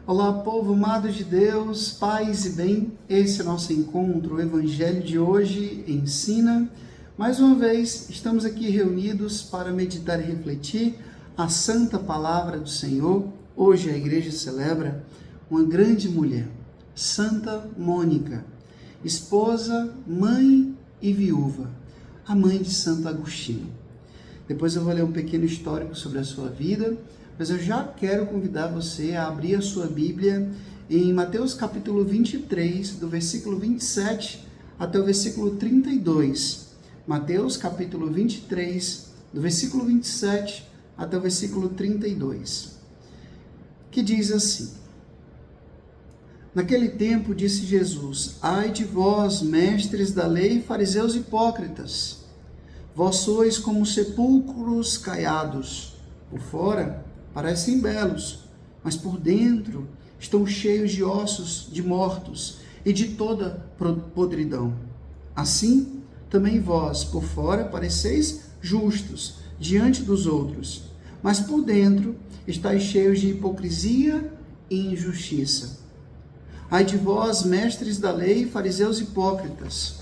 Olá, povo amado de Deus, paz e bem. Esse é o nosso encontro. O Evangelho de hoje ensina. Mais uma vez, estamos aqui reunidos para meditar e refletir a santa palavra do Senhor. Hoje a igreja celebra uma grande mulher, Santa Mônica, esposa, mãe e viúva, a mãe de Santo Agostinho. Depois eu vou ler um pequeno histórico sobre a sua vida, mas eu já quero convidar você a abrir a sua Bíblia em Mateus capítulo 23, do versículo 27 até o versículo 32. Mateus capítulo 23, do versículo 27 até o versículo 32, que diz assim: Naquele tempo disse Jesus: Ai de vós, mestres da lei, fariseus hipócritas! Vós sois como sepulcros caiados. Por fora parecem belos, mas por dentro estão cheios de ossos de mortos e de toda podridão. Assim, também vós, por fora, pareceis justos diante dos outros, mas por dentro estáis cheios de hipocrisia e injustiça. Ai de vós, mestres da lei, fariseus hipócritas!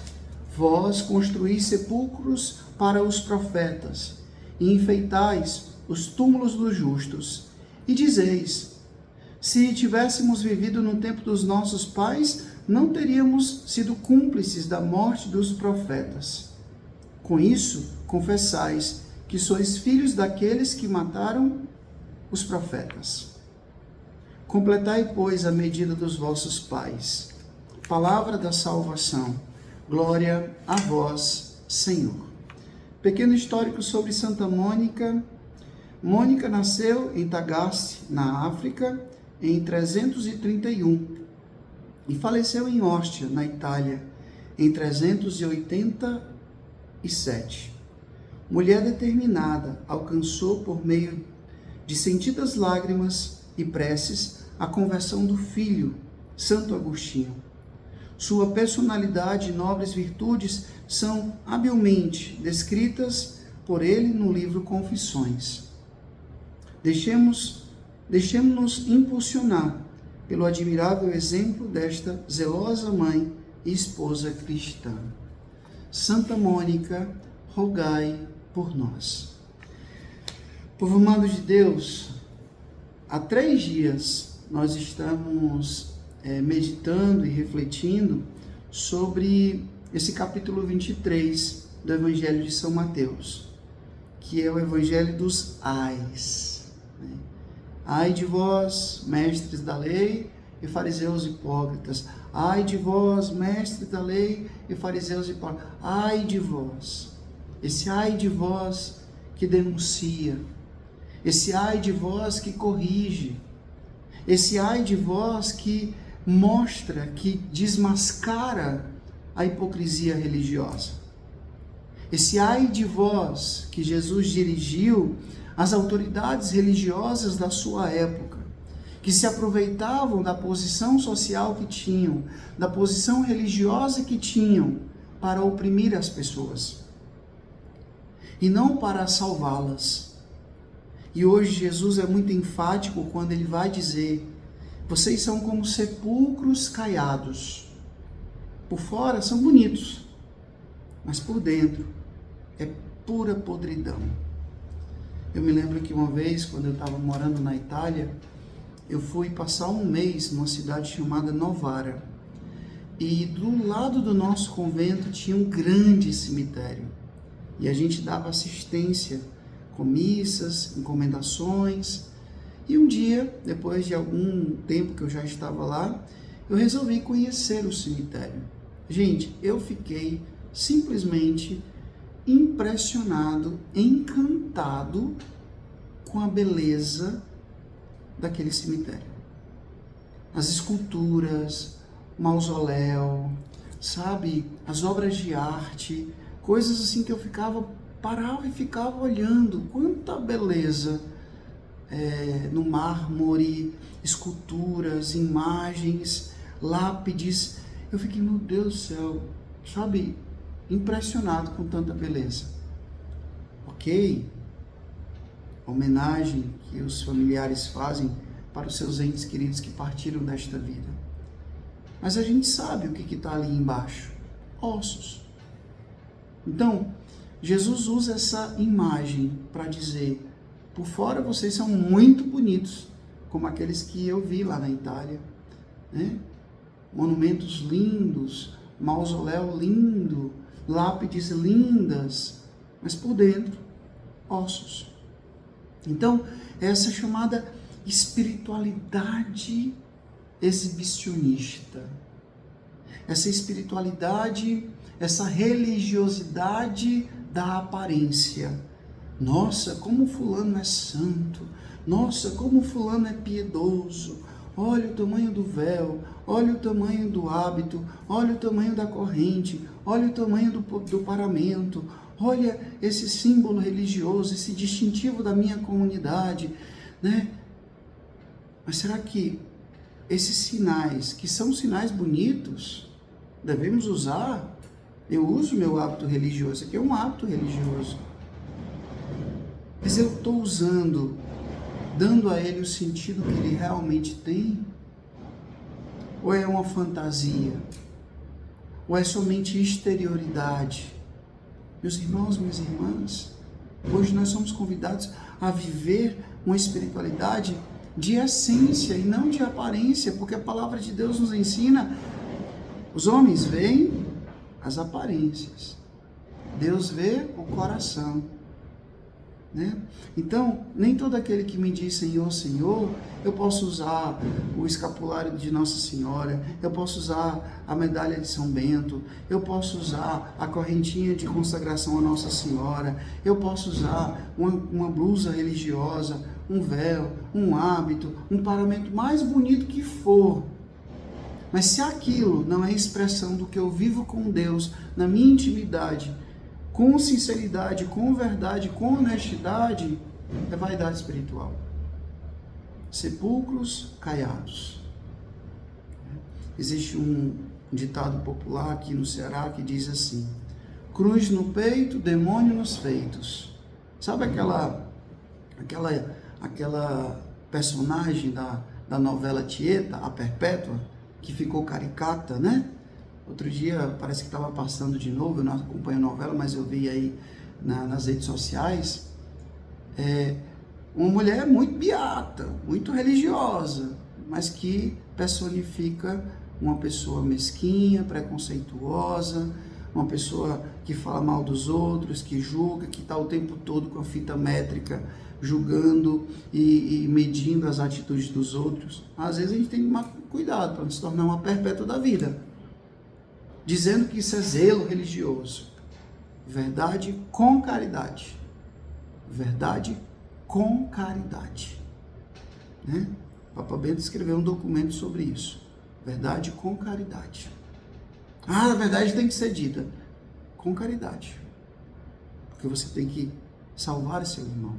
Vós construís sepulcros para os profetas e enfeitais os túmulos dos justos. E dizeis: se tivéssemos vivido no tempo dos nossos pais, não teríamos sido cúmplices da morte dos profetas. Com isso, confessais que sois filhos daqueles que mataram os profetas. Completai, pois, a medida dos vossos pais. Palavra da salvação. Glória a vós, Senhor. Pequeno histórico sobre Santa Mônica. Mônica nasceu em Tagaste, na África, em 331 e faleceu em Ostia, na Itália, em 387. Mulher determinada, alcançou por meio de sentidas lágrimas e preces a conversão do filho, Santo Agostinho. Sua personalidade e nobres virtudes são habilmente descritas por ele no livro Confissões. Deixemos-nos impulsionar pelo admirável exemplo desta zelosa mãe e esposa cristã. Santa Mônica, rogai por nós. Povo amado de Deus, há 3 dias nós estamos meditando e refletindo sobre esse capítulo 23 do Evangelho de São Mateus, que é o Evangelho dos ais. Ai de vós, mestres da lei e fariseus hipócritas. Ai de vós, mestres da lei e fariseus hipócritas. Ai de vós. Esse ai de vós que denuncia. Esse ai de vós que corrige. Esse ai de vós que mostra, que desmascara a hipocrisia religiosa. Esse ai de vós que Jesus dirigiu às autoridades religiosas da sua época, que se aproveitavam da posição social que tinham, da posição religiosa que tinham, para oprimir as pessoas e não para salvá-las. E hoje Jesus é muito enfático quando ele vai dizer: vocês são como sepulcros caiados. Por fora são bonitos, mas por dentro é pura podridão. Eu me lembro que uma vez, quando eu estava morando na Itália, eu fui passar um mês numa cidade chamada Novara. E do lado do nosso convento tinha um grande cemitério. E a gente dava assistência com missas, encomendações. E um dia, depois de algum tempo que eu já estava lá, eu resolvi conhecer o cemitério. Gente, eu fiquei simplesmente impressionado, encantado com a beleza daquele cemitério. As esculturas, o mausoléu, sabe, as obras de arte, coisas assim que eu parava e ficava olhando. Quanta beleza! No mármore, esculturas, imagens, lápides. Eu fiquei, meu Deus do céu, sabe, impressionado com tanta beleza. Ok, a homenagem que os familiares fazem para os seus entes queridos que partiram desta vida. Mas a gente sabe o que está ali embaixo: ossos. Então, Jesus usa essa imagem para dizer: por fora vocês são muito bonitos, como aqueles que eu vi lá na Itália, né? Monumentos lindos, mausoléu lindo, lápides lindas, mas por dentro, ossos. Então, essa chamada espiritualidade exibicionista, essa espiritualidade, essa religiosidade da aparência. Nossa, como fulano é santo, nossa, como fulano é piedoso, olha o tamanho do véu, olha o tamanho do hábito, olha o tamanho da corrente, olha o tamanho do paramento, olha esse símbolo religioso, esse distintivo da minha comunidade, né? Mas será que esses sinais, que são sinais bonitos, devemos usar? Eu uso meu hábito religioso, aqui é um hábito religioso, mas eu estou usando, dando a ele o sentido que ele realmente tem? Ou é uma fantasia? Ou é somente exterioridade? Meus irmãos, minhas irmãs, hoje nós somos convidados a viver uma espiritualidade de essência e não de aparência, porque a palavra de Deus nos ensina: os homens veem as aparências, Deus vê o coração, né? Então, nem todo aquele que me diz Senhor, Senhor, eu posso usar o escapulário de Nossa Senhora, eu posso usar a medalha de São Bento, eu posso usar a correntinha de consagração a Nossa Senhora, eu posso usar uma blusa religiosa, um véu, um hábito, um paramento mais bonito que for. Mas se aquilo não é expressão do que eu vivo com Deus, na minha intimidade, com sinceridade, com verdade, com honestidade, é vaidade espiritual. Sepulcros caiados. Existe um ditado popular aqui no Ceará que diz assim: cruz no peito, demônio nos feitos. Sabe aquela personagem da novela Tieta, a Perpétua, que ficou caricata, né? Outro dia, parece que estava passando de novo, eu não acompanho a novela, mas eu vi aí nas redes sociais, uma mulher muito beata, muito religiosa, mas que personifica uma pessoa mesquinha, preconceituosa, uma pessoa que fala mal dos outros, que julga, que está o tempo todo com a fita métrica, julgando e medindo as atitudes dos outros. Às vezes a gente tem que tomar cuidado para não se tornar uma perpétua da vida, dizendo que isso é zelo religioso. Verdade com caridade. Verdade com caridade. Né? Papa Bento escreveu um documento sobre isso. Verdade com caridade. A verdade tem que ser dita com caridade. Porque você tem que salvar seu irmão.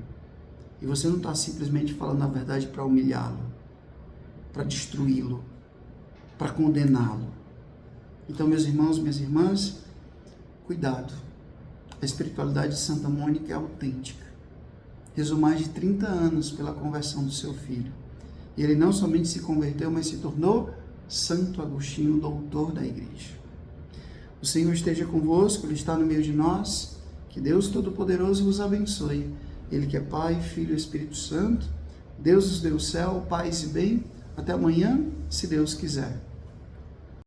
E você não está simplesmente falando a verdade para humilhá-lo, para destruí-lo, para condená-lo. Então, meus irmãos, minhas irmãs, cuidado. A espiritualidade de Santa Mônica é autêntica. Rezou mais de 30 anos pela conversão do seu filho. E ele não somente se converteu, mas se tornou Santo Agostinho, doutor da Igreja. O Senhor esteja convosco, Ele está no meio de nós. Que Deus Todo-Poderoso vos abençoe. Ele que é Pai, Filho e Espírito Santo. Deus nos deu o céu, paz e bem. Até amanhã, se Deus quiser.